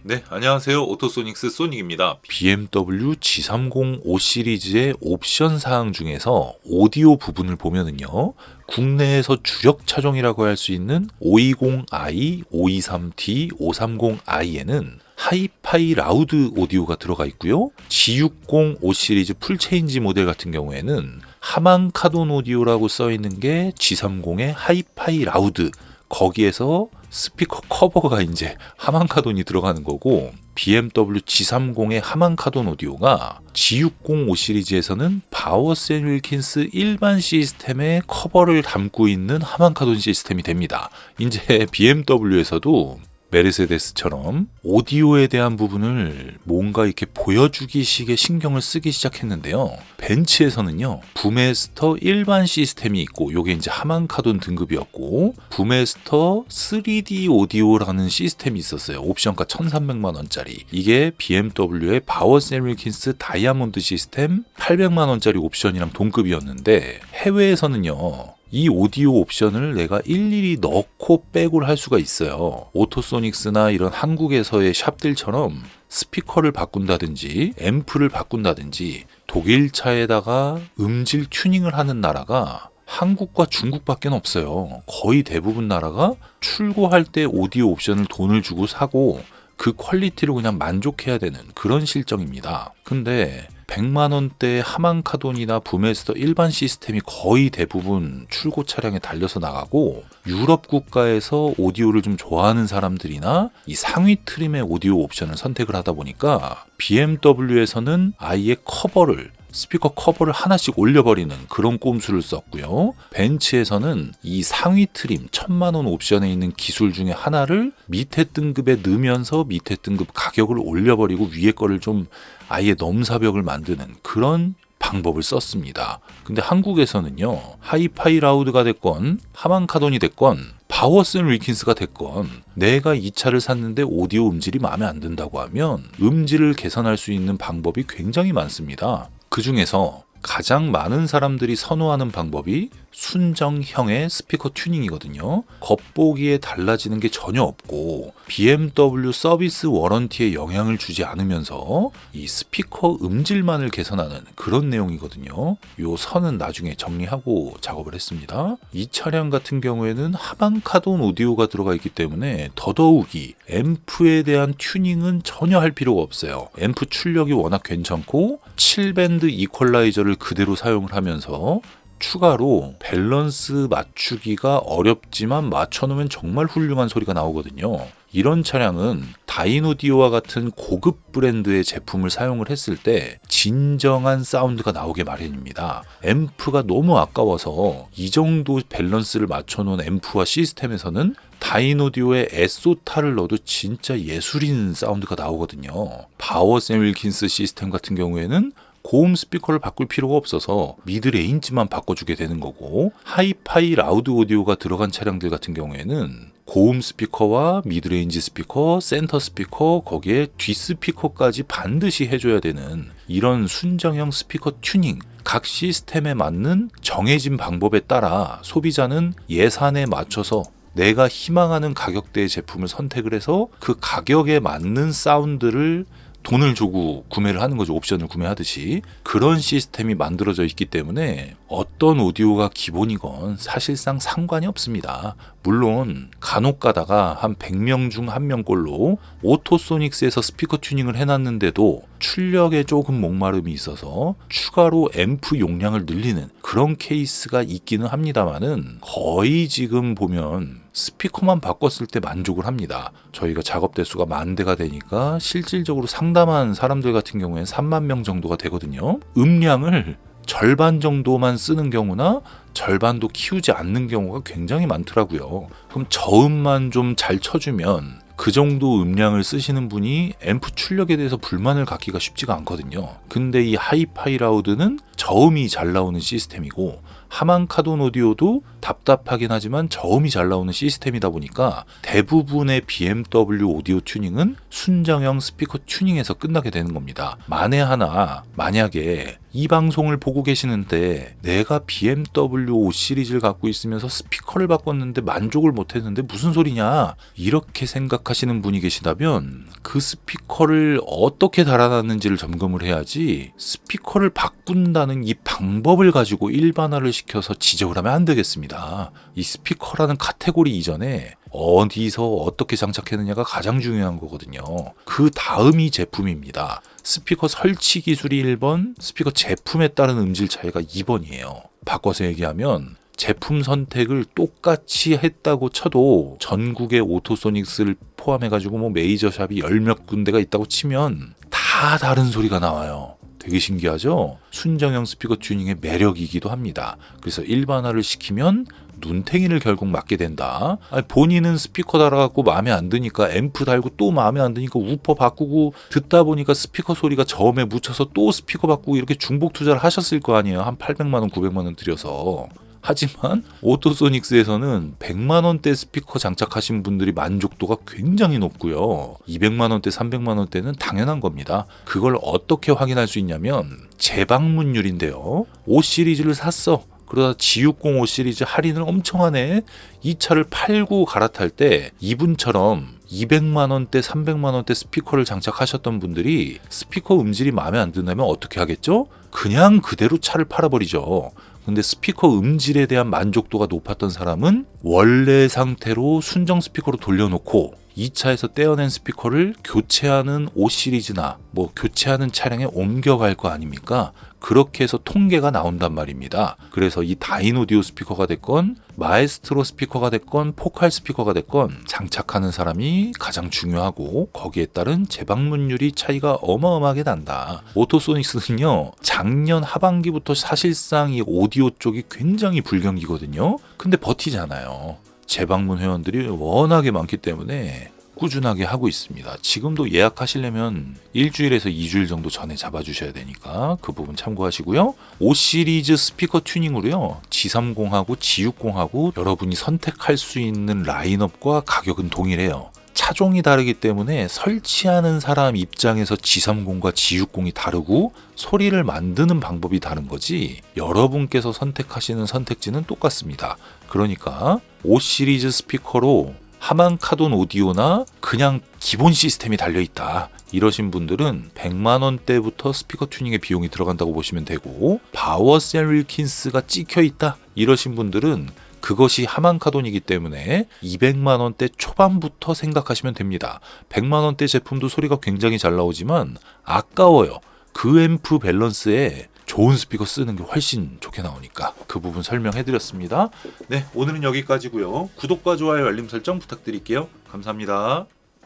네, 안녕하세요. 오토소닉스 소닉입니다. BMW G30 5 시리즈의 옵션 사항 중에서 오디오 부분을 보면은요, 국내에서 주력 차종이라고 할 수 있는 520i, 523D, 530i에는 하이파이 라우드 오디오가 들어가 있고요. G60 5 시리즈 풀체인지 모델 같은 경우에는 하만카돈 오디오라고 써 있는 게 G30의 하이파이 라우드, 거기에서 스피커 커버가 이제 하만카돈이 들어가는 거고, BMW G30의 하만카돈 오디오가 G60 5 시리즈에서는 바워스 앤 윌킨스 일반 시스템의 커버를 담고 있는 하만카돈 시스템이 됩니다. 이제 BMW에서도 메르세데스처럼 오디오에 대한 부분을 뭔가 이렇게 보여주기 식의 신경을 쓰기 시작했는데요. 벤츠에서는요, 부메스터 일반 시스템이 있고, 요게 이제 하만카돈 등급이었고, 부메스터 3D 오디오라는 시스템이 있었어요. 옵션가 1,300만 원짜리. 이게 BMW의 바워스 앤 윌킨스 다이아몬드 시스템 800만 원짜리 옵션이랑 동급이었는데, 해외에서는요, 이 오디오 옵션을 내가 일일이 넣고 빼고를 할 수가 있어요. 오토소닉스나 이런 한국에서의 샵들처럼 스피커를 바꾼다든지 앰프를 바꾼다든지 독일 차에다가 음질 튜닝을 하는 나라가 한국과 중국밖에 없어요. 거의 대부분 나라가 출고할 때 오디오 옵션을 돈을 주고 사고 그 퀄리티로 그냥 만족해야 되는 그런 실정입니다. 근데 100만 원대 하만카돈이나 부메스터 일반 시스템이 거의 대부분 출고 차량에 달려서 나가고, 유럽 국가에서 오디오를 좀 좋아하는 사람들이나 이 상위 트림의 오디오 옵션을 선택을 하다 보니까 BMW에서는 아예 스피커 커버를 하나씩 올려버리는 그런 꼼수를 썼고요. 벤츠에서는 이 상위 트림 1,000만 원 옵션에 있는 기술 중에 하나를 밑에 등급에 넣으면서 밑에 등급 가격을 올려버리고 위에 거를 좀 아예 넘사벽을 만드는 그런 방법을 썼습니다. 근데 한국에서는요, 하이파이 라우드가 됐건 하만카돈이 됐건 바워스 앤 윌킨스가 됐건 내가 이 차를 샀는데 오디오 음질이 마음에 안 든다고 하면 음질을 개선할 수 있는 방법이 굉장히 많습니다. 그 중에서 가장 많은 사람들이 선호하는 방법이 순정형의 스피커 튜닝이거든요. 겉보기에 달라지는 게 전혀 없고 BMW 서비스 워런티에 영향을 주지 않으면서 이 스피커 음질만을 개선하는 그런 내용이거든요. 요 선은 나중에 정리하고 작업을 했습니다. 이 차량 같은 경우에는 하만카돈 오디오가 들어가 있기 때문에 더더욱이 앰프에 대한 튜닝은 전혀 할 필요가 없어요. 앰프 출력이 워낙 괜찮고 7밴드 이퀄라이저를 그대로 사용을 하면서 추가로 밸런스 맞추기가 어렵지만 맞춰놓으면 정말 훌륭한 소리가 나오거든요. 이런 차량은 다이노디오와 같은 고급 브랜드의 제품을 사용을 했을 때 진정한 사운드가 나오게 마련입니다. 앰프가 너무 아까워서 이 정도 밸런스를 맞춰놓은 앰프와 시스템에서는 다이노디오의 에소타를 넣어도 진짜 예술인 사운드가 나오거든요. 바워스 앤 윌킨스 시스템 같은 경우에는 고음 스피커를 바꿀 필요가 없어서 미드레인지만 바꿔주게 되는 거고, 하이파이 라우드 오디오가 들어간 차량들 같은 경우에는 고음 스피커와 미드레인지 스피커, 센터 스피커, 거기에 뒷스피커까지 반드시 해줘야 되는 이런 순정형 스피커 튜닝, 각 시스템에 맞는 정해진 방법에 따라 소비자는 예산에 맞춰서 내가 희망하는 가격대의 제품을 선택을 해서 그 가격에 맞는 사운드를 돈을 주고 구매를 하는 거죠. 옵션을 구매하듯이. 그런 시스템이 만들어져 있기 때문에 어떤 오디오가 기본이건 사실상 상관이 없습니다. 물론 간혹 가다가 한 100명 중 1명꼴로 오토소닉스에서 스피커 튜닝을 해놨는데도 출력에 조금 목마름이 있어서 추가로 앰프 용량을 늘리는 그런 케이스가 있기는 합니다만은, 거의 지금 보면 스피커만 바꿨을 때 만족을 합니다. 저희가 작업 대수가 10,000대가 되니까 실질적으로 상담한 사람들 같은 경우에는 3만 명 정도가 되거든요. 음량을 절반 정도만 쓰는 경우나 절반도 키우지 않는 경우가 굉장히 많더라고요. 그럼 저음만 좀 잘 쳐주면 그 정도 음량을 쓰시는 분이 앰프 출력에 대해서 불만을 갖기가 쉽지가 않거든요. 근데 이 하이파이 라우드는 저음이 잘 나오는 시스템이고 하만카돈 오디오도 답답하긴 하지만 저음이 잘 나오는 시스템이다 보니까 대부분의 BMW 오디오 튜닝은 순정형 스피커 튜닝에서 끝나게 되는 겁니다. 만에 하나 만약에 이 방송을 보고 계시는데 내가 BMW 5 시리즈를 갖고 있으면서 스피커를 바꿨는데 만족을 못했는데 무슨 소리냐 이렇게 생각하시는 분이 계시다면 그 스피커를 어떻게 달아놨는지를 점검을 해야지 스피커를 바꾼다는 이 방법을 가지고 일반화를 시켜서 지적을 하면 안 되겠습니다. 이 스피커라는 카테고리 이전에 어디서 어떻게 장착했느냐가 가장 중요한 거거든요. 그 다음이 제품입니다. 스피커 설치 기술이 1번, 스피커 제품에 따른 음질 차이가 2번이에요. 바꿔서 얘기하면 제품 선택을 똑같이 했다고 쳐도 전국의 오토소닉스를 포함해가지고 뭐 메이저샵이 10몇 군데가 있다고 치면 다 다른 소리가 나와요. 되게 신기하죠? 순정형 스피커 튜닝의 매력이기도 합니다. 그래서 일반화를 시키면 눈탱이를 결국 맞게 된다. 아니, 본인은 스피커 달아갖고 마음에 안 드니까 앰프 달고 또 마음에 안 드니까 우퍼 바꾸고 듣다 보니까 스피커 소리가 저음에 묻혀서 또 스피커 바꾸고 이렇게 중복 투자를 하셨을 거 아니에요. 한 800만 원, 900만 원 들여서. 하지만 오토소닉스에서는 100만 원대 스피커 장착하신 분들이 만족도가 굉장히 높고요. 200만 원대, 300만 원대는 당연한 겁니다. 그걸 어떻게 확인할 수 있냐면 재방문율인데요. 5 시리즈를 샀어. 그러다 G60 5 시리즈 할인을 엄청 하네. 이 차를 팔고 갈아탈 때 이분처럼 200만 원대, 300만 원대 스피커를 장착하셨던 분들이 스피커 음질이 마음에 안 든다면 어떻게 하겠죠? 그냥 그대로 차를 팔아버리죠. 근데 스피커 음질에 대한 만족도가 높았던 사람은 원래 상태로 순정 스피커로 돌려놓고 이 차에서 떼어낸 스피커를 교체하는 5 시리즈나 뭐 교체하는 차량에 옮겨갈 거 아닙니까? 그렇게 해서 통계가 나온단 말입니다. 그래서 이 다이노디오 스피커가 됐건 마에스트로 스피커가 됐건 포칼 스피커가 됐건 장착하는 사람이 가장 중요하고 거기에 따른 재방문율이 차이가 어마어마하게 난다. 오토소닉스는요 작년 하반기부터 사실상 이 오디오 쪽이 굉장히 불경기거든요. 근데 버티잖아요. 재방문 회원들이 워낙에 많기 때문에 꾸준하게 하고 있습니다. 지금도 예약하시려면 일주일에서 2주일 정도 전에 잡아주셔야 되니까 그 부분 참고하시고요. 5 시리즈 스피커 튜닝으로요. G30하고 G60하고 여러분이 선택할 수 있는 라인업과 가격은 동일해요. 차종이 다르기 때문에 설치하는 사람 입장에서 G30과 G60이 다르고 소리를 만드는 방법이 다른 거지 여러분께서 선택하시는 선택지는 똑같습니다. 그러니까 5 시리즈 스피커로 하만카돈 오디오나 그냥 기본 시스템이 달려있다 이러신 분들은 100만 원대부터 스피커 튜닝에 비용이 들어간다고 보시면 되고 바워셀 윌킨스가 찍혀있다 이러신 분들은 그것이 하만카돈이기 때문에 200만 원대 초반부터 생각하시면 됩니다. 100만 원대 제품도 소리가 굉장히 잘 나오지만 아까워요. 그 앰프 밸런스에 좋은 스피커 쓰는 게 훨씬 좋게 나오니까 그 부분 설명해드렸습니다. 네, 오늘은 여기까지고요. 구독과 좋아요, 알림 설정 부탁드릴게요. 감사합니다.